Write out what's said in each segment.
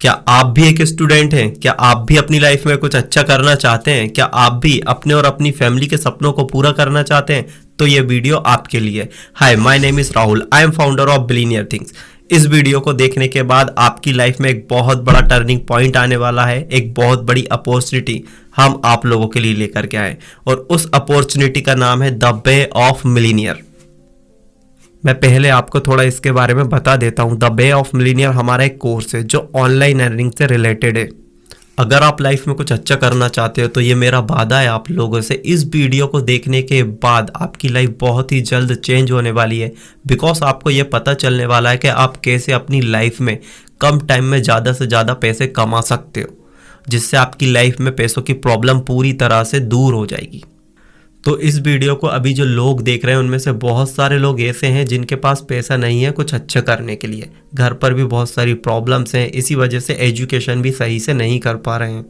क्या आप भी एक स्टूडेंट हैं? क्या आप भी अपनी लाइफ में कुछ अच्छा करना चाहते हैं? क्या आप भी अपने और अपनी फैमिली के सपनों को पूरा करना चाहते हैं? तो ये वीडियो आपके लिए। Hi, my name is Rahul, I am founder of billionaire things. इस वीडियो को देखने के बाद आपकी लाइफ में एक बहुत बड़ा टर्निंग पॉइंट आने वाला है। एक बहुत बड़ी अपॉर्चुनिटी हम आप लोगों के लिए लेकर के आए और उस अपॉर्चुनिटी का नाम है द वे ऑफ मिलीनियर। मैं पहले आपको थोड़ा इसके बारे में बता देता हूँ। द वे ऑफ मिलीनियर हमारा एक कोर्स है जो ऑनलाइन अर्निंग से रिलेटेड है। अगर आप लाइफ में कुछ अच्छा करना चाहते हो तो ये मेरा वादा है आप लोगों से, इस वीडियो को देखने के बाद आपकी लाइफ बहुत ही जल्द चेंज होने वाली है। बिकॉज आपको ये पता चलने वाला है कि आप कैसे अपनी लाइफ में कम टाइम में ज़्यादा से ज़्यादा पैसे कमा सकते हो, जिससे आपकी लाइफ में पैसों की प्रॉब्लम पूरी तरह से दूर हो जाएगी। तो इस वीडियो को अभी जो लोग देख रहे हैं उनमें से बहुत सारे लोग ऐसे हैं जिनके पास पैसा नहीं है कुछ अच्छा करने के लिए। घर पर भी बहुत सारी प्रॉब्लम्स हैं, इसी वजह से एजुकेशन भी सही से नहीं कर पा रहे हैं।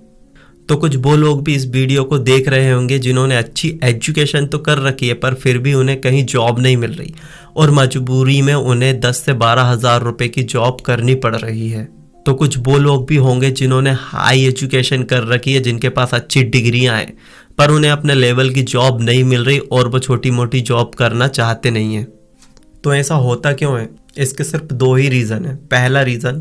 तो कुछ वो लोग भी इस वीडियो को देख रहे होंगे जिन्होंने अच्छी एजुकेशन तो कर रखी है पर फिर भी उन्हें कहीं जॉब नहीं मिल रही और मजबूरी में उन्हें 10 से 12 हज़ार रुपये की जॉब करनी पड़ रही है। तो कुछ वो लोग भी होंगे जिन्होंने हाई एजुकेशन कर रखी है, जिनके पास अच्छी डिग्रियां हैं पर उन्हें अपने लेवल की जॉब नहीं मिल रही और वो छोटी मोटी जॉब करना चाहते नहीं हैं। तो ऐसा होता क्यों है? इसके सिर्फ दो ही रीज़न है। पहला रीज़न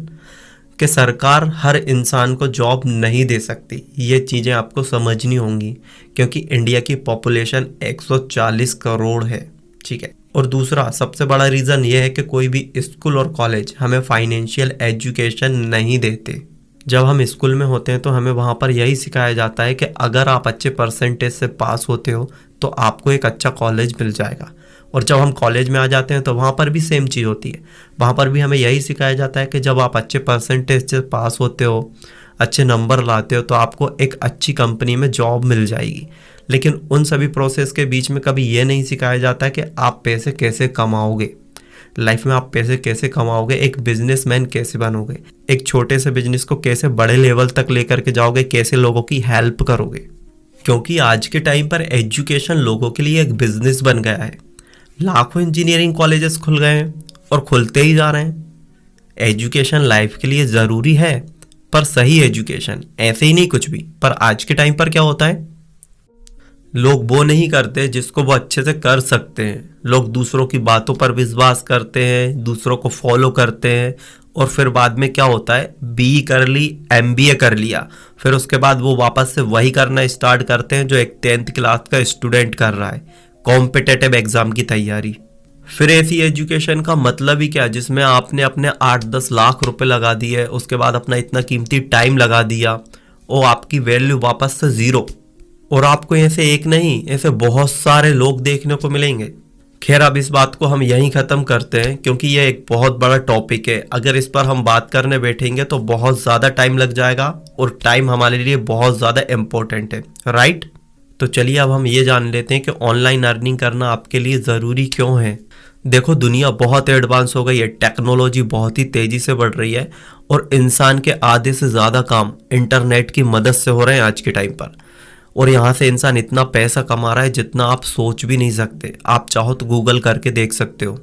कि सरकार हर इंसान को जॉब नहीं दे सकती। ये चीज़ें आपको समझनी होंगी क्योंकि इंडिया की पॉपुलेशन 140 करोड़ है, ठीक है। और दूसरा सबसे बड़ा रीज़न ये है कि कोई भी स्कूल और कॉलेज हमें फाइनेंशियल एजुकेशन नहीं देते। जब हम स्कूल में होते हैं तो हमें वहाँ पर यही सिखाया जाता है कि अगर आप अच्छे परसेंटेज से पास होते हो तो आपको एक अच्छा कॉलेज मिल जाएगा। और जब हम कॉलेज में आ जाते हैं तो वहाँ पर भी सेम चीज़ होती है। वहाँ पर भी हमें यही सिखाया जाता है कि जब आप अच्छे परसेंटेज से पास होते हो, अच्छे नंबर लाते हो तो आपको एक अच्छी कंपनी में जॉब मिल जाएगी। लेकिन उन सभी प्रोसेस के बीच में कभी ये नहीं सिखाया जाता कि आप पैसे कैसे कमाओगे, लाइफ में आप पैसे कैसे कमाओगे, एक बिजनेसमैन कैसे बनोगे, एक छोटे से बिजनेस को कैसे बड़े लेवल तक लेकर के जाओगे, कैसे लोगों की हेल्प करोगे। क्योंकि आज के टाइम पर एजुकेशन लोगों के लिए एक बिजनेस बन गया है। लाखों इंजीनियरिंग कॉलेजेस खुल गए हैं और खुलते ही जा रहे हैं। एजुकेशन लाइफ के लिए ज़रूरी है पर सही एजुकेशन, ऐसे ही नहीं कुछ भी। पर आज के टाइम पर क्या होता है, लोग वो नहीं करते जिसको वो अच्छे से कर सकते हैं। लोग दूसरों की बातों पर विश्वास करते हैं, दूसरों को फॉलो करते हैं और फिर बाद में क्या होता है, बीई कर ली, एमबीए कर लिया, फिर उसके बाद वो वापस से वही करना स्टार्ट करते हैं जो एक 10th क्लास का स्टूडेंट कर रहा है, कॉम्पिटिटिव एग्जाम की तैयारी। फिर ऐसी एजुकेशन का मतलब ही क्या, जिसमें आपने अपने 8-10 लाख रुपए लगा दिए, उसके बाद अपना इतना कीमती टाइम लगा दिया और आपकी वैल्यू वापस से ज़ीरो। और आपको ऐसे एक नहीं, ऐसे बहुत सारे लोग देखने को मिलेंगे। खैर, अब इस बात को हम यहीं ख़त्म करते हैं क्योंकि ये एक बहुत बड़ा टॉपिक है। अगर इस पर हम बात करने बैठेंगे तो बहुत ज़्यादा टाइम लग जाएगा और टाइम हमारे लिए बहुत ज़्यादा इम्पोर्टेंट है, राइट। तो चलिए अब हम ये जान लेते हैं कि ऑनलाइन अर्निंग करना आपके लिए ज़रूरी क्यों है। देखो, दुनिया बहुत एडवांस हो गई है, टेक्नोलॉजी बहुत ही तेज़ी से बढ़ रही है और इंसान के आधे से ज़्यादा काम इंटरनेट की मदद से हो रहे हैं आज के टाइम पर। और यहाँ से इंसान इतना पैसा कमा रहा है जितना आप सोच भी नहीं सकते। आप चाहो तो गूगल करके देख सकते हो।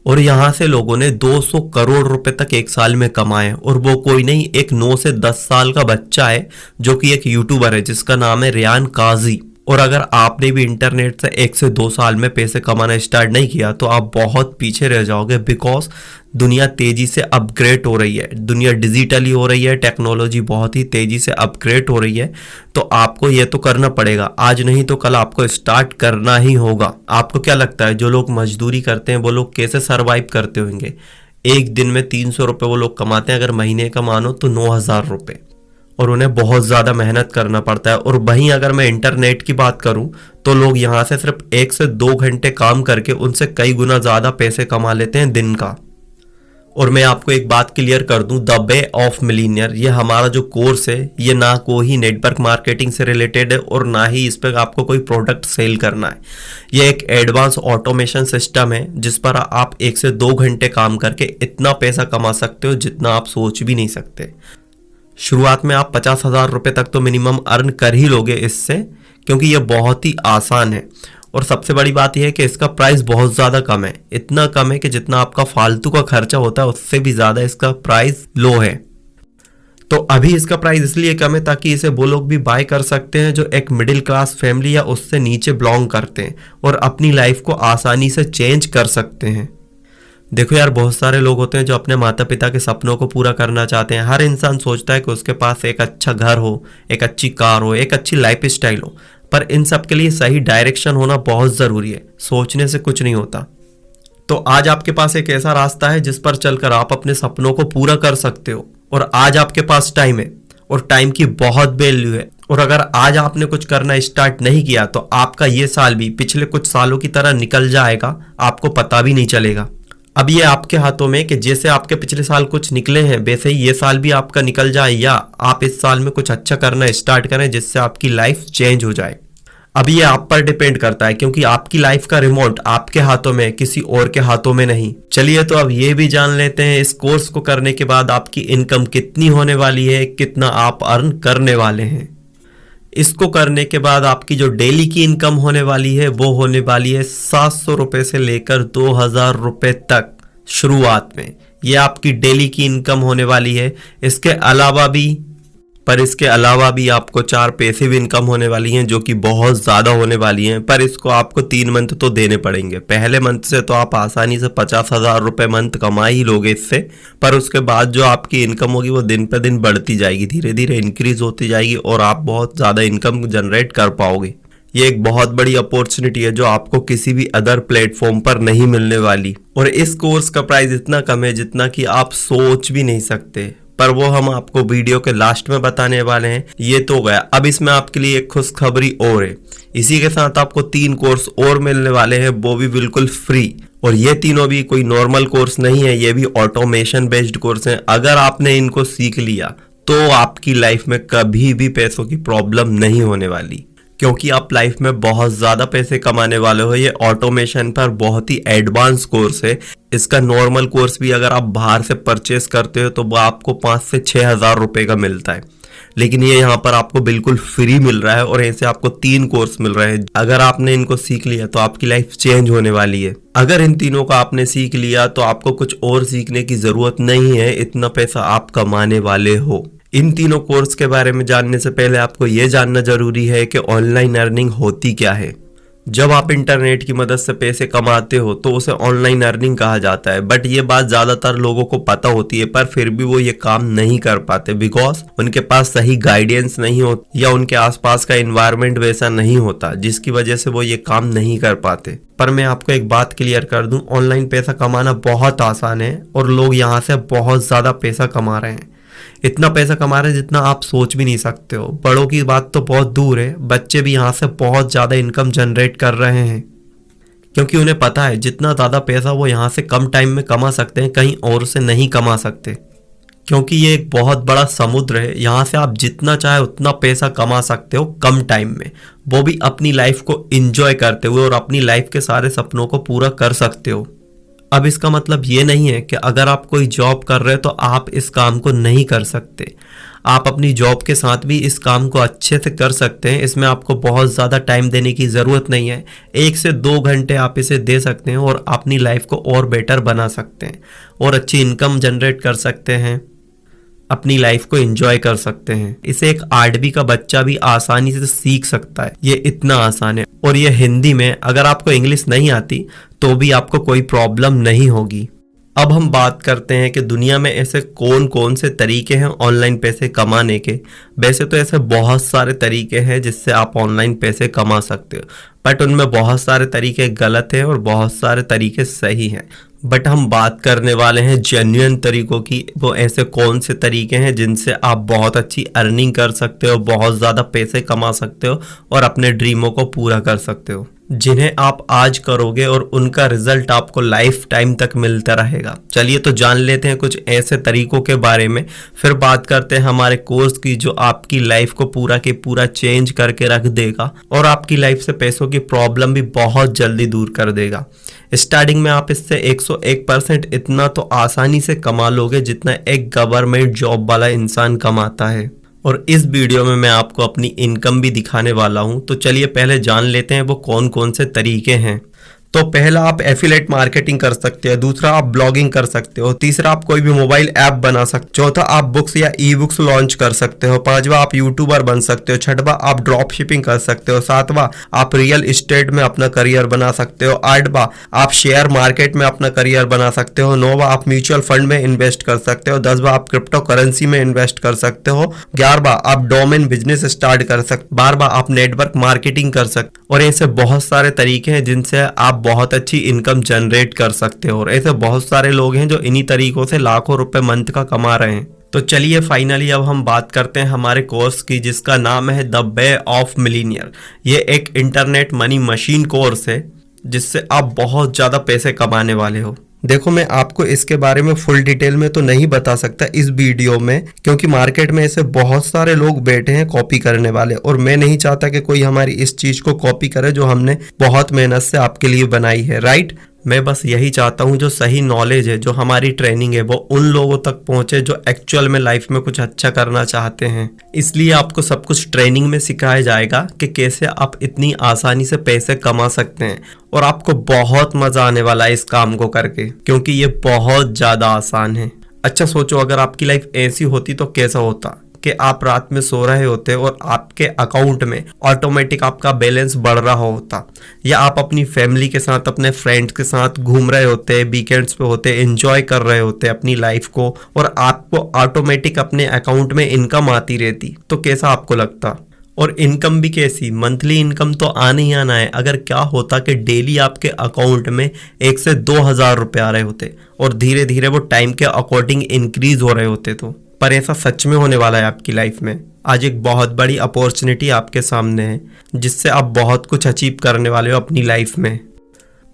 और यहाँ से लोगों ने 200 करोड़ रुपए तक एक साल में कमाए और वो कोई नहीं, एक 9 से 10 साल का बच्चा है जो कि एक यूट्यूबर है जिसका नाम है रेयान काजी। और अगर आपने भी इंटरनेट से 1 से 2 साल में पैसे कमाना स्टार्ट नहीं किया तो आप बहुत पीछे रह जाओगे। बिकॉज दुनिया तेज़ी से अपग्रेड हो रही है, दुनिया डिजिटली हो रही है, टेक्नोलॉजी बहुत ही तेज़ी से अपग्रेड हो रही है। तो आपको ये तो करना पड़ेगा, आज नहीं तो कल आपको स्टार्ट करना ही होगा। आपको क्या लगता है जो लोग मजदूरी करते हैं वो लोग कैसे सर्वाइव करते होंगे? एक दिन में 300 रुपये वो लोग कमाते हैं, अगर महीने का मानो तो 9,000 रुपये, और उन्हें बहुत ज़्यादा मेहनत करना पड़ता है। और वहीं अगर मैं इंटरनेट की बात करूं तो लोग यहाँ से सिर्फ 1 से 2 घंटे काम करके उनसे कई गुना ज़्यादा पैसे कमा लेते हैं दिन का। और मैं आपको एक बात क्लियर कर दूं, द वे ऑफ मिलीनियर, ये हमारा जो कोर्स है ये ना कोई नेटवर्क मार्केटिंग से रिलेटेड है और ना ही इस पर आपको कोई प्रोडक्ट सेल करना है। ये एक एडवांस ऑटोमेशन सिस्टम है जिस पर आप 1 से 2 घंटे काम करके इतना पैसा कमा सकते हो जितना आप सोच भी नहीं सकते। शुरुआत में आप 50,000 रुपये तक तो मिनिमम अर्न कर ही लोगे इससे, क्योंकि ये बहुत ही आसान है। और सबसे बड़ी बात यह है कि इसका प्राइस बहुत ज़्यादा कम है, इतना कम है कि जितना आपका फालतू का खर्चा होता है उससे भी ज़्यादा इसका प्राइस लो है। तो अभी इसका प्राइस इसलिए कम है ताकि इसे वो लोग भी बाय कर सकते हैं जो एक मिडिल क्लास फैमिली या उससे नीचे बिलोंग करते हैं और अपनी लाइफ को आसानी से चेंज कर सकते हैं। देखो यार, बहुत सारे लोग होते हैं जो अपने माता पिता के सपनों को पूरा करना चाहते हैं। हर इंसान सोचता है कि उसके पास एक अच्छा घर हो, एक अच्छी कार हो, एक अच्छी लाइफ स्टाइल हो, पर इन सब के लिए सही डायरेक्शन होना बहुत ज़रूरी है। सोचने से कुछ नहीं होता। तो आज आपके पास एक ऐसा रास्ता है जिस पर चलकर आप अपने सपनों को पूरा कर सकते हो। और आज आपके पास टाइम है और टाइम की बहुत वैल्यू है। और अगर आज आपने कुछ करना स्टार्ट नहीं किया तो आपका ये साल भी पिछले कुछ सालों की तरह निकल जाएगा, आपको पता भी नहीं चलेगा। अब ये आपके हाथों में कि जैसे आपके पिछले साल कुछ निकले हैं वैसे ही ये साल भी आपका निकल जाए, या आप इस साल में कुछ अच्छा करना स्टार्ट करें जिससे आपकी लाइफ चेंज हो जाए। अब ये आप पर डिपेंड करता है क्योंकि आपकी लाइफ का रिमोट आपके हाथों में, किसी और के हाथों में नहीं। चलिए तो अब ये भी जान लेते हैं इस कोर्स को करने के बाद आपकी इनकम कितनी होने वाली है, कितना आप अर्न करने वाले हैं। इसको करने के बाद आपकी जो डेली की इनकम होने वाली है वो होने वाली है 700 रुपये से लेकर 2000 रुपये तक शुरुआत में। ये आपकी डेली की इनकम होने वाली है। इसके अलावा भी आपको 4 पैसिव इनकम होने वाली हैं जो कि बहुत ज़्यादा होने वाली हैं, पर इसको आपको 3 मंथ तो देने पड़ेंगे। पहले मंथ से तो आप आसानी से 50,000 रुपये मंथ कमा ही लोगे इससे, पर उसके बाद जो आपकी इनकम होगी वो दिन पे दिन बढ़ती जाएगी, धीरे धीरे इंक्रीज होती जाएगी और आप बहुत ज़्यादा इनकम जनरेट कर पाओगे। ये एक बहुत बड़ी अपॉर्चुनिटी है जो आपको किसी भी अदर प्लेटफॉर्म पर नहीं मिलने वाली। और इस कोर्स का प्राइस इतना कम है जितना कि आप सोच भी नहीं सकते, पर वो हम आपको वीडियो के लास्ट में बताने वाले हैं। ये तो गया। अब इसमें आपके लिए एक खुशखबरी और है। इसी के साथ आपको 3 कोर्स और मिलने वाले हैं, वो भी बिल्कुल फ्री। और ये तीनों भी कोई नॉर्मल कोर्स नहीं है, ये भी ऑटोमेशन बेस्ड कोर्स हैं। अगर आपने इनको सीख लिया तो आपकी लाइफ में कभी भी पैसों की प्रॉब्लम नहीं होने वाली, क्योंकि आप लाइफ में बहुत ज़्यादा पैसे कमाने वाले हो। ये ऑटोमेशन पर बहुत ही एडवांस कोर्स है। इसका नॉर्मल कोर्स भी अगर आप बाहर से परचेस करते हो तो वो आपको 5 से 6 हज़ार रुपये का मिलता है, लेकिन ये यहाँ पर आपको बिल्कुल फ्री मिल रहा है। और ऐसे आपको 3 कोर्स मिल रहे हैं। अगर आपने इनको सीख लिया तो आपकी लाइफ चेंज होने वाली है। अगर इन तीनों को आपने सीख लिया तो आपको कुछ और सीखने की ज़रूरत नहीं है, इतना पैसा आप कमाने वाले हो। इन तीनों कोर्स के बारे में जानने से पहले आपको ये जानना जरूरी है कि ऑनलाइन अर्निंग होती क्या है। जब आप इंटरनेट की मदद से पैसे कमाते हो तो उसे ऑनलाइन अर्निंग कहा जाता है, बट ये बात ज़्यादातर लोगों को पता होती है, पर फिर भी वो ये काम नहीं कर पाते बिकॉज उनके पास सही गाइडेंस नहीं होती या उनके आसपास का इन्वायरमेंट वैसा नहीं होता, जिसकी वजह से वो ये काम नहीं कर पाते। पर मैं आपको एक बात क्लियर कर दूं, ऑनलाइन पैसा कमाना बहुत आसान है और लोग यहाँ से बहुत ज़्यादा पैसा कमा रहे हैं। इतना पैसा कमा रहे हैं जितना आप सोच भी नहीं सकते हो। बड़ों की बात तो बहुत दूर है, बच्चे भी यहाँ से बहुत ज़्यादा इनकम जनरेट कर रहे हैं, क्योंकि उन्हें पता है जितना ज़्यादा पैसा वो यहाँ से कम टाइम में कमा सकते हैं कहीं और से नहीं कमा सकते, क्योंकि ये एक बहुत बड़ा समुद्र है। यहाँ से आप जितना चाहे उतना पैसा कमा सकते हो कम टाइम में, वो भी अपनी लाइफ को इंजॉय करते हुए और अपनी लाइफ के सारे सपनों को पूरा कर सकते हो। अब इसका मतलब ये नहीं है कि अगर आप कोई जॉब कर रहे हो तो आप इस काम को नहीं कर सकते। आप अपनी जॉब के साथ भी इस काम को अच्छे से कर सकते हैं। इसमें आपको बहुत ज़्यादा टाइम देने की ज़रूरत नहीं है। 1 से 2 घंटे आप इसे दे सकते हैं और अपनी लाइफ को और बेटर बना सकते हैं और अच्छी इनकम जनरेट कर सकते हैं, अपनी लाइफ को एंजॉय कर सकते हैं। इसे एक 8वीं का बच्चा भी आसानी से सीख सकता है। ये इतना आसान है और ये हिंदी में। अगर आपको इंग्लिश नहीं आती तो भी आपको कोई प्रॉब्लम नहीं होगी। अब हम बात करते हैं कि दुनिया में ऐसे कौन कौन से तरीके हैं ऑनलाइन पैसे कमाने के। वैसे तो ऐसे बहुत सारे तरीके हैं जिससे आप ऑनलाइन पैसे कमा सकते हो, बट उनमें बहुत सारे तरीके गलत हैं और बहुत सारे तरीके सही हैं। बट हम बात करने वाले हैं जेन्युइन तरीकों की। वो ऐसे कौन से तरीके हैं जिनसे आप बहुत अच्छी अर्निंग कर सकते हो, बहुत ज़्यादा पैसे कमा सकते हो और अपने ड्रीमों को पूरा कर सकते हो, जिन्हें आप आज करोगे और उनका रिजल्ट आपको लाइफ टाइम तक मिलता रहेगा। चलिए तो जान लेते हैं कुछ ऐसे तरीकों के बारे में, फिर बात करते हैं हमारे कोर्स की जो आपकी लाइफ को पूरा के पूरा चेंज करके रख देगा और आपकी लाइफ से पैसों की प्रॉब्लम भी बहुत जल्दी दूर कर देगा। स्टार्टिंग में आप इससे 101% इतना तो आसानी से कमा लोगे जितना एक गवर्नमेंट जॉब वाला इंसान कमाता है। और इस वीडियो में मैं आपको अपनी इनकम भी दिखाने वाला हूं। तो चलिए पहले जान लेते हैं वो कौन कौन से तरीके हैं। तो पहला, आप एफिलेट मार्केटिंग कर सकते हो। दूसरा, आप ब्लॉगिंग कर सकते हो। तीसरा, आप कोई भी मोबाइल ऐप बना सकते हो। चौथा, आप बुक्स या ई बुक्स लॉन्च कर सकते हो। पांचवा, आप यूट्यूबर बन सकते हो। छठवा, आप ड्रॉप शिपिंग कर सकते हो। सातवां, आप रियल एस्टेट में अपना करियर बना सकते हो। आठवां, आप शेयर मार्केट में अपना करियर बना सकते हो। नौवां, आप म्यूचुअल फंड में इन्वेस्ट कर सकते हो। 10वां, आप क्रिप्टो करेंसी में इन्वेस्ट कर सकते हो। 11वां, आप डोमेन बिजनेस स्टार्ट कर सकते। 12वां, आप नेटवर्क मार्केटिंग कर सकते। और ऐसे बहुत सारे तरीके हैं जिनसे आप बहुत अच्छी इनकम जनरेट कर सकते हो। और ऐसे बहुत सारे लोग हैं जो इन्हीं तरीकों से लाखों रुपए मंथ का कमा रहे हैं। तो चलिए फाइनली अब हम बात करते हैं हमारे कोर्स की, जिसका नाम है द वे ऑफ मिलीनियर। ये एक इंटरनेट मनी मशीन कोर्स है जिससे आप बहुत ज्यादा पैसे कमाने वाले हो। देखो, मैं आपको इसके बारे में फुल डिटेल में तो नहीं बता सकता इस वीडियो में, क्योंकि मार्केट में ऐसे बहुत सारे लोग बैठे हैं कॉपी करने वाले, और मैं नहीं चाहता कि कोई हमारी इस चीज को कॉपी करे जो हमने बहुत मेहनत से आपके लिए बनाई है। राइट, मैं बस यही चाहता हूँ जो सही नॉलेज है, जो हमारी ट्रेनिंग है, वो उन लोगों तक पहुंचे जो एक्चुअल में लाइफ में कुछ अच्छा करना चाहते हैं। इसलिए आपको सब कुछ ट्रेनिंग में सिखाया जाएगा कि कैसे आप इतनी आसानी से पैसे कमा सकते हैं। और आपको बहुत मजा आने वाला है इस काम को करके, क्योंकि ये बहुत ज्यादा आसान है। अच्छा सोचो, अगर आपकी लाइफ ऐसी होती तो कैसा होता कि आप रात में सो रहे होते और आपके अकाउंट में ऑटोमेटिक आपका बैलेंस बढ़ रहा होता, या आप अपनी फैमिली के साथ, अपने फ्रेंड्स के साथ घूम रहे होते, वीकेंड्स पे होते, एंजॉय कर रहे होते अपनी लाइफ को, और आपको ऑटोमेटिक अपने अकाउंट में इनकम आती रहती, तो कैसा आपको लगता? और इनकम भी कैसी, मंथली इनकम तो आने ही आना है। अगर क्या होता कि डेली आपके अकाउंट में 1 से 2 हज़ार रुपए आ रहे होते और धीरे धीरे वो टाइम के अकॉर्डिंग इंक्रीज हो रहे होते तो। पर ऐसा सच में होने वाला है आपकी लाइफ में। आज एक बहुत बड़ी अपॉर्चुनिटी आपके सामने है जिससे आप बहुत कुछ अचीव करने वाले हो अपनी लाइफ में।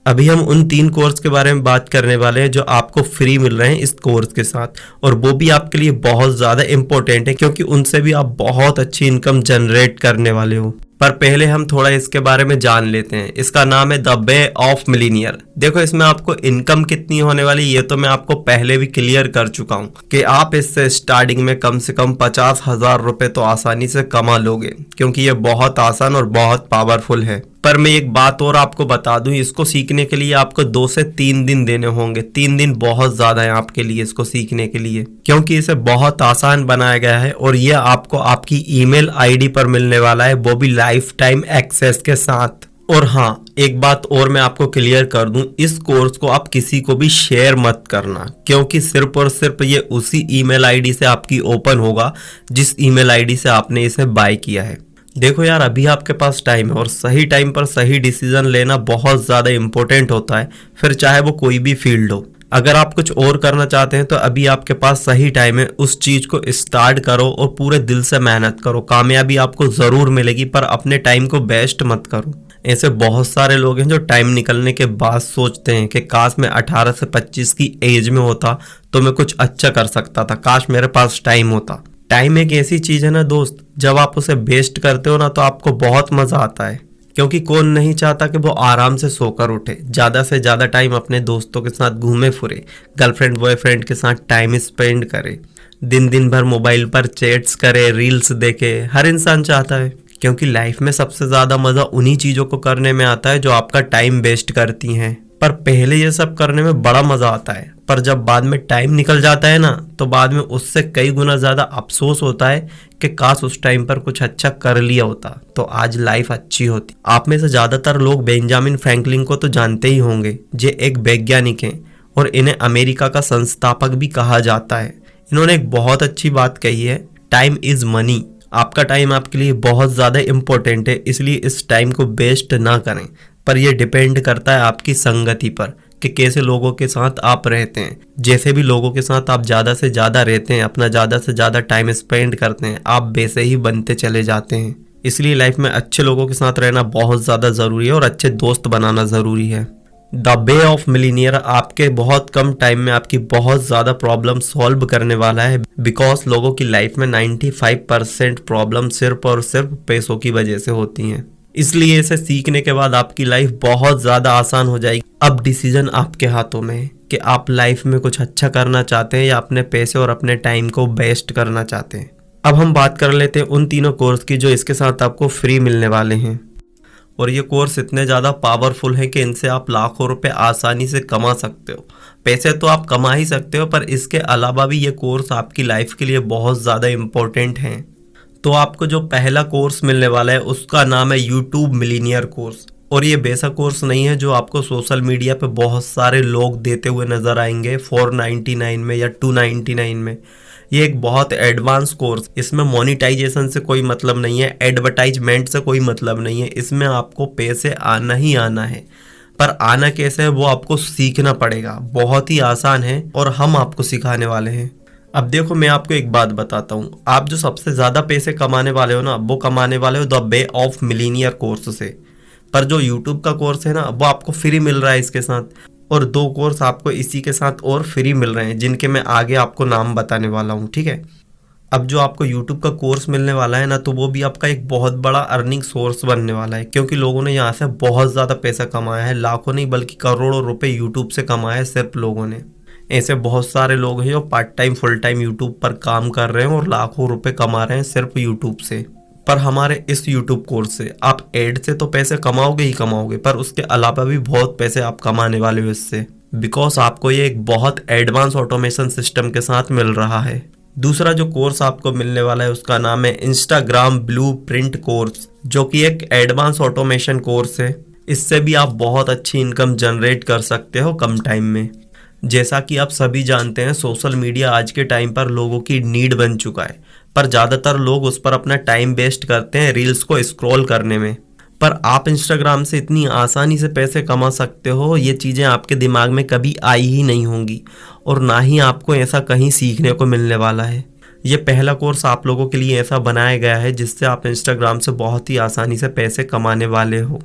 अभी हम उन 3 कोर्स के बारे में बात करने वाले हैं जो आपको फ्री मिल रहे हैं इस कोर्स के साथ, और वो भी आपके लिए बहुत ज़्यादा इंपॉर्टेंट है क्योंकि उनसे भी आप बहुत अच्छी इनकम जनरेट करने वाले हो। पर पहले हम थोड़ा इसके बारे में जान लेते हैं। इसका नाम है द वे ऑफ मिलीनियर। देखो, इसमें आपको इनकम कितनी होने वाली ये तो मैं आपको पहले भी क्लियर कर चुका हूँ कि आप इससे स्टार्टिंग में कम से कम 50,000 रुपए तो आसानी से कमा लोगे, क्योंकि ये बहुत आसान और बहुत पावरफुल है। पर मैं एक बात और आपको बता दूं, इसको सीखने के लिए आपको 2 से 3 दिन देने होंगे। 3 दिन बहुत ज्यादा है आपके लिए इसको सीखने के लिए, क्योंकि इसे बहुत आसान बनाया गया है और ये आपको आपकी ईमेल आईडी पर मिलने वाला है, वो भी लाइफ टाइम एक्सेस के साथ। और हाँ, एक बात और मैं आपको क्लियर कर दूं, इस कोर्स को आप किसी को भी शेयर मत करना, क्योंकि सिर्फ और सिर्फ ये उसी ईमेल आईडी से आपकी ओपन होगा जिस ईमेल आईडी से आपने इसे बाय किया है। देखो यार, अभी आपके पास टाइम है और सही टाइम पर सही डिसीजन लेना बहुत ज़्यादा इंपॉर्टेंट होता है, फिर चाहे वो कोई भी फील्ड हो। अगर आप कुछ और करना चाहते हैं तो अभी आपके पास सही टाइम है, उस चीज़ को स्टार्ट करो और पूरे दिल से मेहनत करो। कामयाबी आपको ज़रूर मिलेगी, पर अपने टाइम को वेस्ट मत करो। ऐसे बहुत सारे लोग हैं जो टाइम निकलने के बाद सोचते हैं कि काश मैं 18 से 25 की एज में होता तो मैं कुछ अच्छा कर सकता था, काश मेरे पास टाइम होता। टाइम एक ऐसी चीज है ना दोस्त, जब आप उसे वेस्ट करते हो ना तो आपको बहुत मजा आता है, क्योंकि कौन नहीं चाहता कि वो आराम से सोकर उठे, ज्यादा से ज्यादा टाइम अपने दोस्तों के साथ घूमे फिरे, गर्लफ्रेंड बॉयफ्रेंड के साथ टाइम स्पेंड करे, दिन भर मोबाइल पर चैट्स करे, रील्स देखे। हर इंसान चाहता है, क्योंकि लाइफ में सबसे ज्यादा मजा उन्हीं चीजों को करने में आता है जो आपका टाइम वेस्ट करती हैं। पर पहले ये सब करने में बड़ा मजा आता है, पर जब बाद में टाइम निकल जाता है ना तो बाद में उससे कई गुना ज्यादा अफसोस होता है कि काश उस टाइम पर कुछ अच्छा कर लिया होता तो आज लाइफ अच्छी होती। आप में से ज्यादातर लोग बेंजामिन फ्रैंकलिन को तो जानते ही होंगे। ये एक वैज्ञानिक हैं और इन्हें अमेरिका का संस्थापक भी कहा जाता है। इन्होंने एक बहुत अच्छी बात कही है, टाइम इज मनी। आपका टाइम आपके लिए बहुत ज्यादा इंपॉर्टेंट है, इसलिए इस टाइम को वेस्ट ना करें। पर यह डिपेंड करता है आपकी संगति पर कि कैसे लोगों के साथ आप रहते हैं। जैसे भी लोगों के साथ आप ज़्यादा से ज़्यादा रहते हैं, अपना ज़्यादा से ज़्यादा टाइम स्पेंड करते हैं, आप वैसे ही बनते चले जाते हैं। इसलिए लाइफ में अच्छे लोगों के साथ रहना बहुत ज़्यादा ज़रूरी है और अच्छे दोस्त बनाना ज़रूरी है। द वे ऑफ मिलीनियर आपके बहुत कम टाइम में आपकी बहुत ज़्यादा प्रॉब्लम सॉल्व करने वाला है, बिकॉज लोगों की लाइफ में 95% प्रॉब्लम सिर्फ और सिर्फ पैसों की वजह से होती हैं। इसलिए इसे सीखने के बाद आपकी लाइफ बहुत ज़्यादा आसान हो जाएगी। अब डिसीजन आपके हाथों में है कि आप लाइफ में कुछ अच्छा करना चाहते हैं या अपने पैसे और अपने टाइम को वेस्ट करना चाहते हैं। अब हम बात कर लेते हैं उन तीनों कोर्स की जो इसके साथ आपको फ्री मिलने वाले हैं। और ये कोर्स इतने ज़्यादा पावरफुल हैं कि इनसे आप लाखों रुपए आसानी से कमा सकते हो। पैसे तो आप कमा ही सकते हो, पर इसके अलावा भी ये कोर्स आपकी लाइफ के लिए बहुत ज़्यादा इम्पोर्टेंट हैं। तो आपको जो पहला कोर्स मिलने वाला है उसका नाम है यूट्यूब मिलीनियर कोर्स। और ये वैसा कोर्स नहीं है जो आपको सोशल मीडिया पे बहुत सारे लोग देते हुए नजर आएंगे 499 में या 299 में। ये एक बहुत एडवांस कोर्स, इसमें मोनिटाइजेशन से कोई मतलब नहीं है, एडवर्टाइजमेंट से कोई मतलब नहीं है। इसमें आपको पैसे आना ही आना है, पर आना कैसे है वो आपको सीखना पड़ेगा। बहुत ही आसान है और हम आपको सिखाने वाले हैं। अब देखो, मैं आपको एक बात बताता हूँ, आप जो सबसे ज़्यादा पैसे कमाने वाले हो ना, वो कमाने वाले हो the way of millionaire course से। पर जो यूट्यूब का कोर्स है ना, वो आपको फ्री मिल रहा है इसके साथ, और 2 कोर्स आपको इसी के साथ और फ्री मिल रहे हैं, जिनके मैं आगे आपको नाम बताने वाला हूँ, ठीक है। अब जो आपको यूट्यूब का कोर्स मिलने वाला है ना, तो वो भी आपका एक बहुत बड़ा अर्निंग सोर्स बनने वाला है, क्योंकि लोगों ने यहाँ से बहुत ज़्यादा पैसा कमाया है। लाखों नहीं बल्कि करोड़ों रुपए यूट्यूब से कमाया है सिर्फ लोगों ने। ऐसे बहुत सारे लोग हैं जो part time full time YouTube पर काम कर रहे हैं और लाखों रुपए कमा रहे हैं सिर्फ यूट्यूब से। पर हमारे इस यूट्यूब कोर्स से आप एड से तो पैसे कमाओगे ही कमाओगे, पर उसके अलावा भी बहुत पैसे आप कमाने वाले हो इससे, बिकॉज आपको ये एक बहुत एडवांस ऑटोमेशन सिस्टम के साथ मिल रहा है। दूसरा जो कोर्स आपको मिलने वाला है उसका नाम है इंस्टाग्राम ब्लूप्रिंट कोर्स, जो कि एक एडवांस ऑटोमेशन कोर्स है। इससे भी आप बहुत अच्छी इनकम जनरेट कर सकते हो कम टाइम में। जैसा कि आप सभी जानते हैं, सोशल मीडिया आज के टाइम पर लोगों की नीड बन चुका है, पर ज़्यादातर लोग उस पर अपना टाइम वेस्ट करते हैं रील्स को स्क्रॉल करने में। पर आप इंस्टाग्राम से इतनी आसानी से पैसे कमा सकते हो, ये चीज़ें आपके दिमाग में कभी आई ही नहीं होंगी, और ना ही आपको ऐसा कहीं सीखने को मिलने वाला है। ये पहला कोर्स आप लोगों के लिए ऐसा बनाया गया है जिससे आप इंस्टाग्राम से बहुत ही आसानी से पैसे कमाने वाले हो।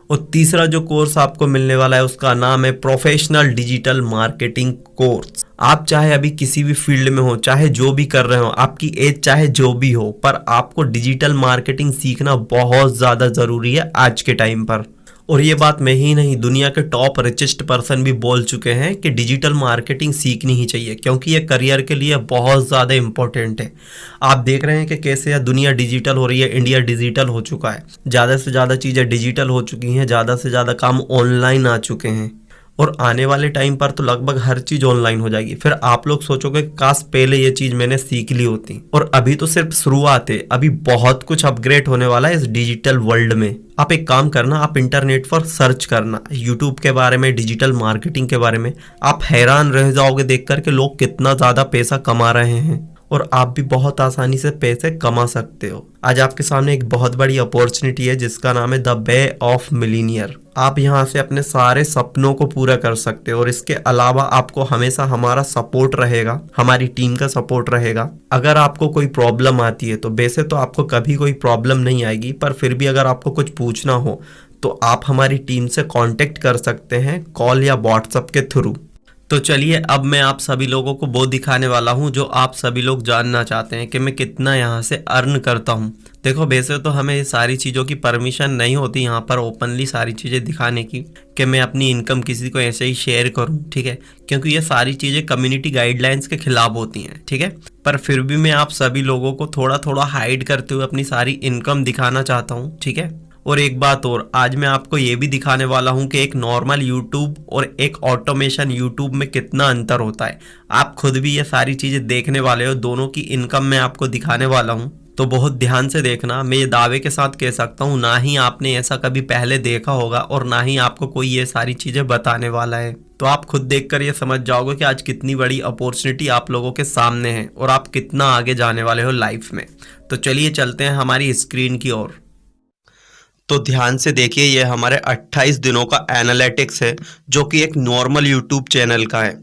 और तीसरा जो कोर्स आपको मिलने वाला है उसका नाम है प्रोफेशनल डिजिटल मार्केटिंग कोर्स। आप चाहे अभी किसी भी फील्ड में हो, चाहे जो भी कर रहे हो, आपकी एज चाहे जो भी हो, पर आपको डिजिटल मार्केटिंग सीखना बहुत ज़्यादा ज़रूरी है आज के टाइम पर। और ये बात मैं ही नहीं, दुनिया के टॉप रिचेस्ट पर्सन भी बोल चुके हैं कि डिजिटल मार्केटिंग सीखनी ही चाहिए, क्योंकि ये करियर के लिए बहुत ज़्यादा इम्पोर्टेंट है। आप देख रहे हैं कि कैसे यह दुनिया डिजिटल हो रही है, इंडिया डिजिटल हो चुका है, ज़्यादा से ज़्यादा चीज़ें डिजिटल हो चुकी हैं, ज़्यादा से ज़्यादा काम ऑनलाइन आ चुके हैं, और आने वाले टाइम पर तो लगभग हर चीज़ ऑनलाइन हो जाएगी। फिर आप लोग सोचोगे काश पहले ये चीज़ मैंने सीख ली होती। और अभी तो सिर्फ शुरुआत है, अभी बहुत कुछ अपग्रेड होने वाला है इस डिजिटल वर्ल्ड में। आप एक काम करना, आप इंटरनेट पर सर्च करना यूट्यूब के बारे में, डिजिटल मार्केटिंग के बारे में। आप हैरान रह जाओगे देख कर के लोग कितना ज़्यादा पैसा कमा रहे हैं, और आप भी बहुत आसानी से पैसे कमा सकते हो। आज आपके सामने एक बहुत बड़ी अपॉर्चुनिटी है जिसका नाम है द वे ऑफ मिलीनियर। आप यहाँ से अपने सारे सपनों को पूरा कर सकते हो, और इसके अलावा आपको हमेशा हमारा सपोर्ट रहेगा, हमारी टीम का सपोर्ट रहेगा। अगर आपको कोई प्रॉब्लम आती है, तो वैसे तो आपको कभी कोई प्रॉब्लम नहीं आएगी, पर फिर भी अगर आपको कुछ पूछना हो तो आप हमारी टीम से कांटेक्ट कर सकते हैं कॉल या व्हाट्सएप के थ्रू। तो चलिए, अब मैं आप सभी लोगों को वो दिखाने वाला हूँ जो आप सभी लोग जानना चाहते हैं कि मैं कितना यहाँ से अर्न करता हूँ। देखो, वैसे तो हमें ये सारी चीज़ों की परमिशन नहीं होती यहाँ पर ओपनली सारी चीज़ें दिखाने की, कि मैं अपनी इनकम किसी को ऐसे ही शेयर करूँ, ठीक है, क्योंकि ये सारी चीज़ें कम्युनिटी गाइडलाइंस के खिलाफ होती हैं, ठीक है। पर फिर भी मैं आप सभी लोगों को थोड़ा थोड़ा हाइड करते हुए अपनी सारी इनकम दिखाना चाहता हूँ, ठीक है। और एक बात और, आज मैं आपको ये भी दिखाने वाला हूँ कि एक नॉर्मल यूट्यूब और एक ऑटोमेशन यूट्यूब में कितना अंतर होता है। आप खुद भी ये सारी चीज़ें देखने वाले हो, दोनों की इनकम मैं आपको दिखाने वाला हूँ, तो बहुत ध्यान से देखना। मैं ये दावे के साथ कह सकता हूँ, ना ही आपने ऐसा कभी पहले देखा होगा और ना ही आपको कोई ये सारी चीज़ें बताने वाला है। तो आप खुद देखकर ये समझ जाओगे कि आज कितनी बड़ी अपॉर्चुनिटी आप लोगों के सामने है और आप कितना आगे जाने वाले हो लाइफ में। तो चलिए चलते हैं हमारी स्क्रीन की ओर। तो ध्यान से देखिए, ये हमारे 28 दिनों का एनालिटिक्स है जो कि एक नॉर्मल यूट्यूब चैनल का है।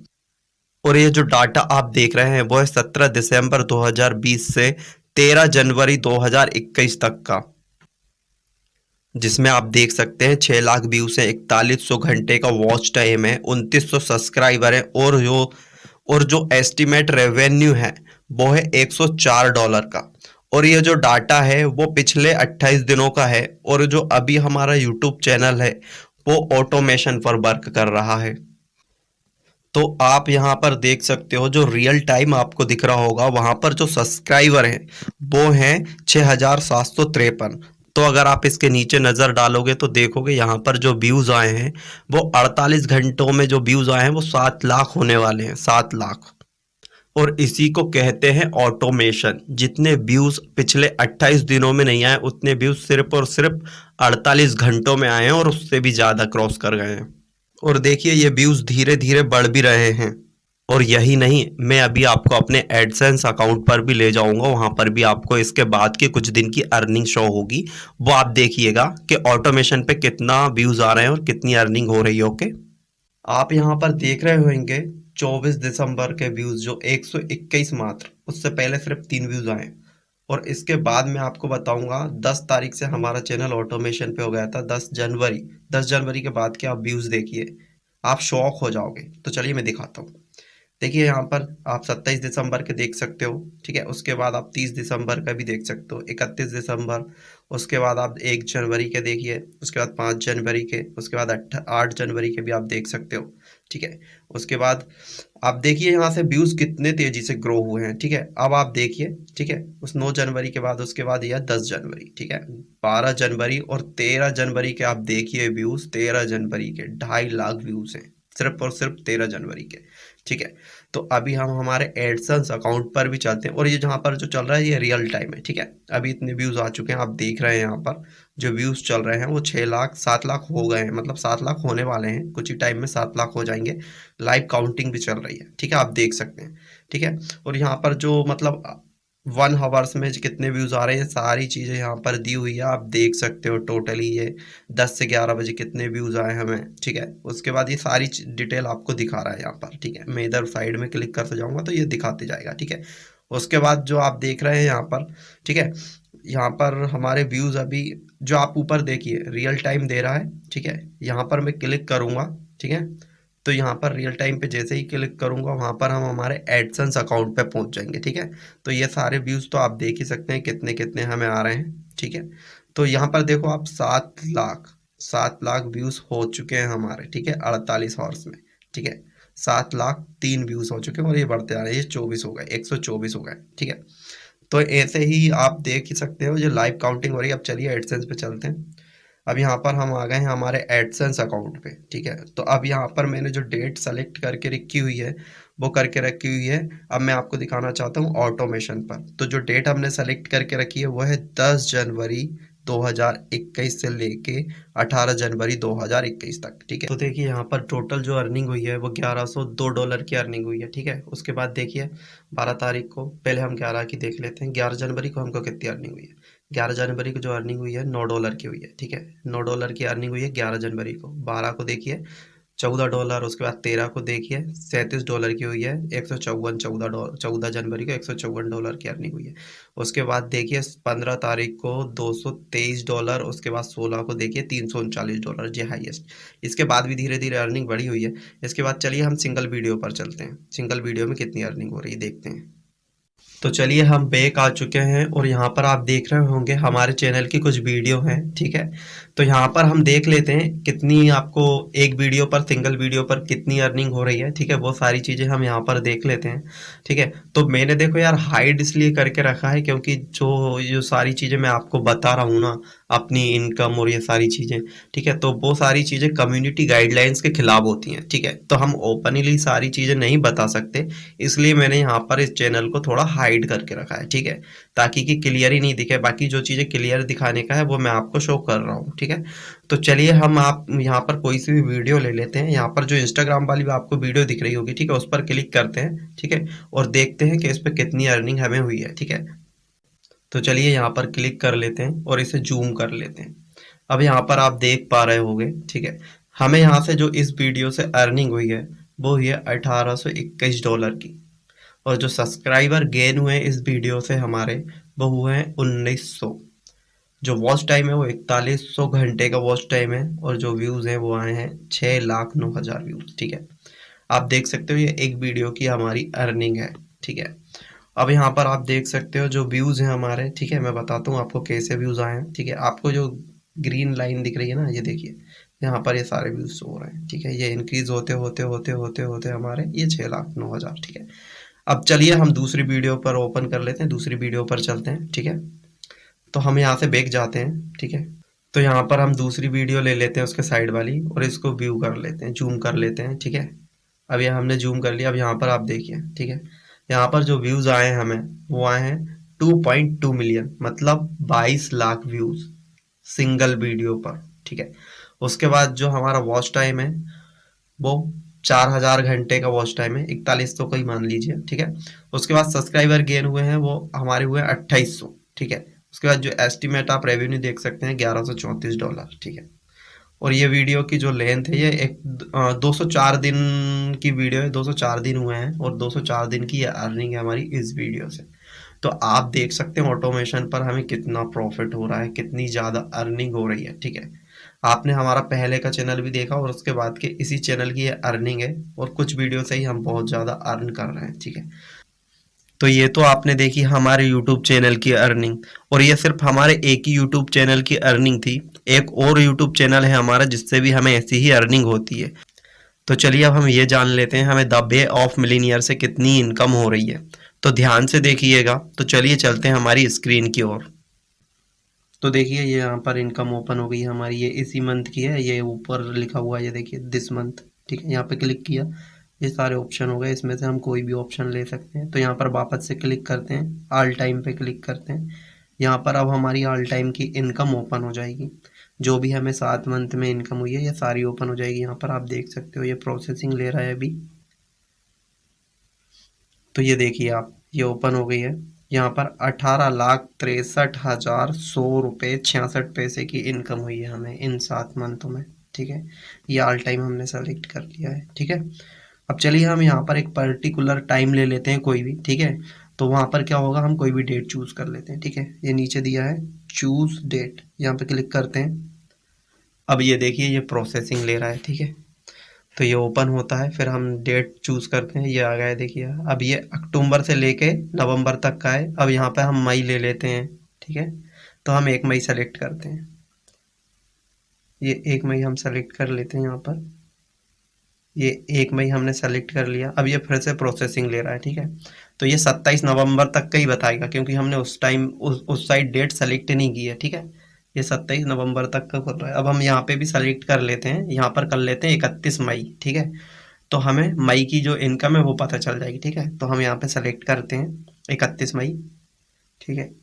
और ये जो डाटा आप देख रहे हैं वो है 17 दिसंबर 2020 से 13 जनवरी 2021 तक का, जिसमें आप देख सकते हैं 6 लाख व्यूज है, 4100 घंटे का वॉच टाइम है, 2900 सब्सक्राइबर है, और जो एस्टिमेट रेवेन्यू है वो है $104 का। और ये जो डाटा है वो पिछले 28 दिनों का है, और जो अभी हमारा यूट्यूब चैनल है वो ऑटोमेशन पर वर्क कर रहा है। तो आप यहाँ पर देख सकते हो जो रियल टाइम आपको दिख रहा होगा, वहां पर जो सब्सक्राइबर हैं वो हैं 6,753। तो अगर आप इसके नीचे नज़र डालोगे तो देखोगे यहाँ पर जो व्यूज़ आए हैं वो 48 घंटों में जो व्यूज़ आए हैं वो 7 लाख होने वाले हैं, 7 लाख। और इसी को कहते हैं ऑटोमेशन। जितने व्यूज़ पिछले 28 दिनों में नहीं आए, उतने व्यूज़ सिर्फ और सिर्फ 48 घंटों में आए हैं और उससे भी ज़्यादा क्रॉस कर गए हैं। और देखिए ये व्यूज़ धीरे धीरे बढ़ भी रहे हैं। और यही नहीं, मैं अभी आपको अपने एडसेंस अकाउंट पर भी ले जाऊंगा, वहां पर भी आपको इसके बाद के कुछ दिन की अर्निंग शो होगी। वो आप देखिएगा कि ऑटोमेशन पे कितना व्यूज आ रहे हैं और कितनी अर्निंग हो रही है। ओके, आप यहाँ पर देख रहे होंगे 24 दिसंबर के व्यूज जो 121 मात्र, उससे पहले सिर्फ 3 व्यूज आए। और इसके बाद मैं आपको बताऊंगा 10 तारीख से हमारा चैनल ऑटोमेशन पे हो गया था, 10 जनवरी के बाद के आप व्यूज देखिए, आप शॉक हो जाओगे। तो चलिए मैं दिखाता हूँ। देखिए यहाँ पर आप 27 दिसंबर के देख सकते हो, ठीक है। उसके बाद आप 30 दिसंबर का भी देख सकते हो, 31 दिसंबर। उसके बाद आप 1 जनवरी के देखिए, उसके बाद 5 जनवरी के, उसके बाद 8 जनवरी के भी आप देख सकते हो, ठीक है। उसके बाद आप देखिए यहाँ से व्यूज़ कितने तेज़ी से ग्रो हुए हैं, ठीक है। अब आप देखिए, ठीक है, उस 9 जनवरी के बाद उसके बाद यह 10 जनवरी, ठीक है, 12 जनवरी और 13 जनवरी के आप देखिए व्यूज़। 13 जनवरी के 2.5 लाख व्यूज़ हैं सिर्फ और सिर्फ 13 जनवरी के, ठीक है। तो अभी हम हमारे एडसेंस अकाउंट पर भी चलते हैं और ये जहाँ पर जो चल रहा है ये रियल टाइम है, ठीक है। अभी इतने व्यूज़ आ चुके हैं, आप देख रहे हैं यहाँ पर जो व्यूज़ चल रहे हैं वो 6 लाख 7 लाख हो गए हैं, मतलब 7 लाख होने वाले हैं, कुछ ही टाइम में 7 लाख हो जाएंगे। लाइव काउंटिंग भी चल रही है, ठीक है, आप देख सकते हैं, ठीक है। और यहाँ पर जो मतलब 1 हावर्स में कितने व्यूज़ आ रहे हैं, सारी चीज़ें यहाँ पर दी हुई है, आप देख सकते हो। टोटली ये 10 से 11 बजे कितने व्यूज़ आए हमें, ठीक है। उसके बाद ये सारी डिटेल आपको दिखा रहा है यहाँ पर, ठीक है। मैं इधर साइड में क्लिक करते जाऊँगा तो ये दिखाते जाएगा, ठीक है। उसके बाद जो आप देख रहे हैं यहाँ पर, ठीक है, यहाँ पर हमारे व्यूज़ अभी जो आप ऊपर देखिए रियल टाइम दे रहा है, ठीक है। यहाँ पर मैं क्लिक करूँगा, ठीक है। तो यहाँ पर रियल टाइम पे जैसे ही क्लिक करूँगा वहाँ पर हम हमारे एडसेंस अकाउंट पे पहुँच जाएंगे, ठीक है। तो ये सारे व्यूज़ तो आप देख ही सकते हैं कितने कितने हमें आ रहे हैं, ठीक है। तो यहाँ पर देखो आप 7 लाख व्यूज़ हो चुके हैं हमारे, ठीक है, 48 आवर्स में, ठीक है। 7 लाख 3 व्यूज़ हो चुके हैं और ये बढ़ते आ रहे हैं, ये 24 हो गए, 124 हो गए, ठीक है। तो ऐसे ही आप देख ही सकते हो जो लाइव काउंटिंग हो रही है। अब चलिए एडसेंस पे चलते हैं। अब यहाँ पर हम आ गए हैं हमारे एडसेंस अकाउंट पे, ठीक है। तो अब यहाँ पर मैंने जो डेट सेलेक्ट करके रखी हुई है वो करके रखी हुई है। अब मैं आपको दिखाना चाहता हूँ ऑटोमेशन पर। तो जो डेट हमने सेलेक्ट करके रखी है वो है 10 जनवरी 2021 से लेके 18 जनवरी 2021 तक, ठीक है। तो देखिए यहाँ पर टोटल जो अर्निंग हुई है वो $1102 की अर्निंग हुई है, ठीक है। उसके बाद देखिए 12 तारीख को, पहले हम 11 की देख लेते हैं। 11 जनवरी को हमको कितनी अर्निंग हुई है। 11 जनवरी को जो अर्निंग हुई है $9 की हुई है, ठीक है। $9 की अर्निंग हुई है 11 जनवरी को। 12 को देखिए $14। उसके बाद 13 को देखिए $37 की हुई है। 154 14 जनवरी को $154 की अर्निंग हुई है। उसके बाद देखिए 15 तारीख को $223। उसके बाद 16 को देखिए $339 जो हाईएस्ट। इसके बाद भी धीरे धीरे अर्निंग बढ़ी हुई है। इसके बाद चलिए हम सिंगल वीडियो पर चलते हैं, सिंगल वीडियो में कितनी अर्निंग हो रही है देखते हैं। तो चलिए हम बैक आ चुके हैं और यहाँ पर आप देख रहे होंगे हमारे चैनल की कुछ वीडियो हैं, ठीक है। तो यहाँ पर हम देख लेते हैं कितनी आपको एक वीडियो पर, सिंगल वीडियो पर कितनी अर्निंग हो रही है, ठीक है। वो सारी चीज़ें हम यहाँ पर देख लेते हैं, ठीक है। तो मैंने देखो यार हाइड इसलिए करके रखा है क्योंकि जो सारी चीज़ें मैं आपको बता रहा हूँ ना, अपनी इनकम और ये सारी चीज़ें, ठीक है, तो वो सारी चीज़ें कम्युनिटी गाइडलाइंस के खिलाफ होती हैं, ठीक है। तो हम ओपनली सारी चीज़ें नहीं बता सकते, इसलिए मैंने यहाँ पर इस चैनल को थोड़ा हाइड करके रखा है, ठीक है, ताकि कि क्लियर ही नहीं दिखे। बाकी जो चीज़ें क्लियर दिखाने का है वो मैं आपको शो कर रहा हूँ, ठीक है। तो चलिए हम आप यहाँ पर कोई सी भी वीडियो ले लेते हैं। यहाँ पर जो इंस्टाग्राम वाली आपको वीडियो दिख रही होगी, ठीक है, उस पर क्लिक करते हैं, ठीक है, और देखते हैं कि इस पर कितनी अर्निंग हमें हुई है, ठीक है। तो चलिए यहाँ पर क्लिक कर लेते हैं और इसे जूम कर लेते हैं। अब यहाँ पर आप देख पा रहे होंगे, ठीक है, हमें यहाँ से जो इस वीडियो से अर्निंग हुई है वो हुई है $1821 की। और जो सब्सक्राइबर गेन हुए इस वीडियो से हमारे वो हुए हैं 1900। जो वॉच टाइम है वो 4100 घंटे का वॉच टाइम है और जो व्यूज़ हैं वो आए हैं 6,09,000 व्यूज़, ठीक है। आप देख सकते हो ये एक वीडियो की हमारी अर्निंग है, ठीक है। अब यहाँ पर आप देख सकते हो जो व्यूज़ हैं हमारे, ठीक है, मैं बताता हूँ आपको कैसे व्यूज़ आए हैं, ठीक है। आपको जो ग्रीन लाइन दिख रही है ना, ये देखिए यहाँ पर ये सारे व्यूज शो हो रहे हैं, ठीक है। ये इंक्रीज होते होते होते होते होते हमारे ये 6,09,000, ठीक है। अब चलिए हम दूसरी वीडियो पर ओपन कर लेते हैं, दूसरी वीडियो पर चलते हैं, ठीक है। तो हम यहाँ से बैक जाते हैं, ठीक है। तो यहाँ पर हम दूसरी वीडियो ले लेते हैं उसके साइड वाली और इसको व्यू कर लेते हैं, जूम कर लेते हैं, ठीक है। अब ये हमने जूम कर लिया। अब यहाँ पर आप देखिए, ठीक है, यहाँ पर जो व्यूज आए हैं हमें वो आए हैं 2.2 मिलियन, मतलब 22 लाख व्यूज सिंगल वीडियो पर, ठीक है। उसके बाद जो हमारा वॉच टाइम है वो 4,000 घंटे का वॉच टाइम है, 41 तो कोई मान लीजिए, ठीक है। उसके बाद सब्सक्राइबर गेन हुए हैं वो हमारे हुए 2800, ठीक है। उसके बाद जो एस्टिमेट आप रेवेन्यू देख सकते हैं $1134, ठीक है। और ये वीडियो की जो लेंथ है ये 204 दिन की वीडियो है, 204 दिन हुए हैं और 204 दिन की ये अर्निंग है हमारी इस वीडियो से। तो आप देख सकते हैं ऑटोमेशन पर हमें कितना प्रॉफिट हो रहा है, कितनी ज़्यादा अर्निंग हो रही है, ठीक है। आपने हमारा पहले का चैनल भी देखा और उसके बाद के इसी चैनल की ये अर्निंग है और कुछ वीडियो से ही हम बहुत ज़्यादा अर्न कर रहे हैं, ठीक है। तो ये तो आपने देखी हमारे YouTube चैनल की अर्निंग, और ये सिर्फ हमारे एक ही YouTube चैनल की अर्निंग थी। एक और YouTube चैनल है हमारा जिससे भी हमें ऐसी ही अर्निंग होती है। तो चलिए अब हम ये जान लेते हैं हमें द वे ऑफ मिलीनियर से कितनी इनकम हो रही है। तो ध्यान से देखिएगा। तो चलिए चलते हैं हमारी स्क्रीन की ओर। तो देखिए ये यहाँ पर इनकम ओपन हो गई हमारी, ये इसी मंथ की है, ये ऊपर लिखा हुआ है, ये देखिए दिस मंथ, ठीक है। यहाँ पे क्लिक किया, ये सारे ऑप्शन हो गए, इसमें से हम कोई भी ऑप्शन ले सकते हैं। तो यहाँ पर वापस से क्लिक करते हैं, ऑल टाइम पे क्लिक करते हैं। यहाँ पर अब हमारी ऑल टाइम की इनकम ओपन हो जाएगी, जो भी हमें 7 मंथ में इनकम हुई है ये सारी ओपन हो जाएगी। यहाँ पर आप देख सकते हो ये प्रोसेसिंग ले रहा है अभी। तो ये देखिए आप, ये ओपन हो गई है। यहाँ पर 18,63,100 रुपये 66 पैसे की इनकम हुई है हमें इन 7 मंथों में, ठीक है। ये ऑल टाइम हमने सेलेक्ट कर लिया है, ठीक है। अब चलिए हम यहाँ पर एक पर्टिकुलर टाइम ले लेते हैं कोई भी, ठीक है। तो वहाँ पर क्या होगा, हम कोई भी डेट चूज़ कर लेते हैं, ठीक है। ये नीचे दिया है चूज़ डेट, यहाँ पे क्लिक करते हैं। अब ये देखिए ये प्रोसेसिंग ले रहा है, ठीक है। तो ये ओपन होता है, फिर हम डेट चूज़ करते हैं, ये आ गया है देखिए। अब ये अक्टूबर से लेके नवंबर तक का है। अब यहाँ पे हम मई ले लेते हैं, ठीक है। तो हम 1 मई सेलेक्ट करते हैं, ये 1 मई हम सेलेक्ट कर लेते हैं। यहाँ पर ये 1 मई हमने सेलेक्ट कर लिया। अब ये फिर से प्रोसेसिंग ले रहा है, ठीक है। तो ये 27 नवंबर तक का ही बताएगा, क्योंकि हमने उस टाइम उस साइड डेट सेलेक्ट नहीं की है, ठीक है। ये 27 नवंबर तक का कर रहा है। अब हम यहाँ पे भी सेलेक्ट कर लेते हैं, यहाँ पर कर लेते हैं 31 मई, ठीक है। तो हमें मई की जो इनकम है वो पता चल जाएगी, ठीक है। तो हम यहाँ पे सेलेक्ट करते हैं 31 मई, ठीक है।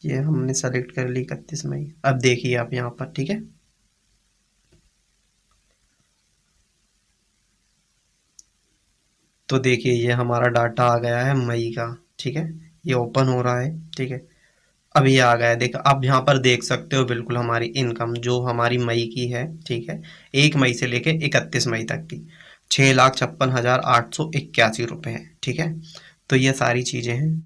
ये हमने सेलेक्ट कर ली 31 मई। अब देखिए आप यहाँ पर, ठीक है। तो देखिए ये हमारा डाटा आ गया है मई का, ठीक है। ये ओपन हो रहा है, ठीक है। अब ये आ गया है, देख अब यहाँ पर देख सकते हो बिल्कुल हमारी इनकम जो हमारी मई की है, ठीक है। 1 मई से लेके 31 मई तक की 6,56,881 रुपये है, ठीक है। तो ये सारी चीज़ें हैं।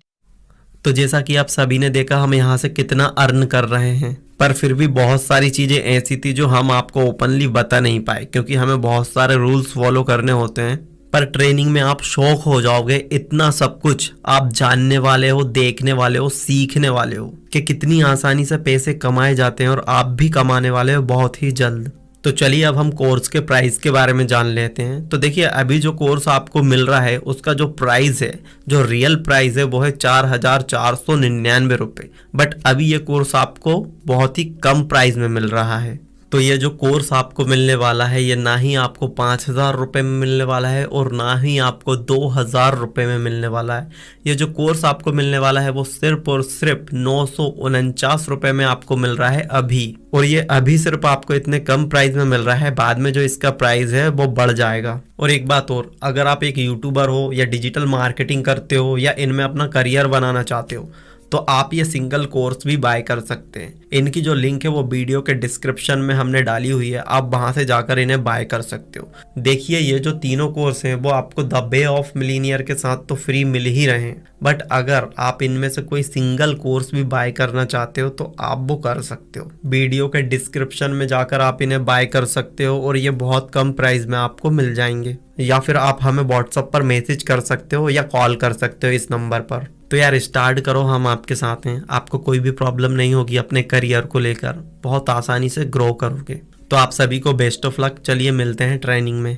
तो जैसा कि आप सभी ने देखा हम यहाँ से कितना अर्न कर रहे हैं, पर फिर भी बहुत सारी चीज़ें ऐसी थी जो हम आपको ओपनली बता नहीं पाए, क्योंकि हमें बहुत सारे रूल्स फॉलो करने होते हैं। पर ट्रेनिंग में आप शौक हो जाओगे, इतना सब कुछ आप जानने वाले हो, देखने वाले हो, सीखने वाले हो कि कितनी आसानी से पैसे कमाए जाते हैं, और आप भी कमाने वाले हो बहुत ही जल्द। तो चलिए अब हम कोर्स के प्राइस के बारे में जान लेते हैं। तो देखिए अभी जो कोर्स आपको मिल रहा है उसका जो प्राइस है, जो रियल प्राइस है वो है 4,499 रुपये। बट अभी ये कोर्स आपको बहुत ही कम प्राइस में मिल रहा है। तो ये जो कोर्स आपको मिलने वाला है ये ना ही आपको 5,000 रुपये में मिलने वाला है और ना ही आपको 2,000 रुपये में मिलने वाला है। ये जो कोर्स आपको मिलने वाला है वो सिर्फ और सिर्फ 949 रुपये में आपको मिल रहा है अभी। और ये अभी सिर्फ आपको इतने कम प्राइस में मिल रहा है, बाद में जो इसका प्राइस है वो बढ़ जाएगा। और एक बात और, अगर आप एक यूट्यूबर हो या डिजिटल मार्केटिंग करते हो या इनमें अपना करियर बनाना चाहते हो तो आप ये सिंगल कोर्स भी बाय कर सकते हैं। इनकी जो लिंक है वो वीडियो के डिस्क्रिप्शन में हमने डाली हुई है, आप वहां से जाकर इन्हें बाय कर सकते हो। देखिए ये जो तीनों कोर्स हैं वो आपको द वे ऑफ मिलीनियर के साथ तो फ्री मिल ही रहे हैं, बट अगर आप इनमें से कोई सिंगल कोर्स भी बाय करना चाहते हो तो आप वो कर सकते हो। वीडियो के डिस्क्रिप्शन में जाकर आप इन्हें बाय कर सकते हो और ये बहुत कम प्राइस में आपको मिल जाएंगे, या फिर आप हमें व्हाट्सएप पर मैसेज कर सकते हो या कॉल कर सकते हो इस नंबर पर। तो यार स्टार्ट करो, हम आपके साथ हैं, आपको कोई भी प्रॉब्लम नहीं होगी अपने करियर को लेकर, बहुत आसानी से ग्रो करोगे। तो आप सभी को बेस्ट ऑफ लक। चलिए मिलते हैं ट्रेनिंग में।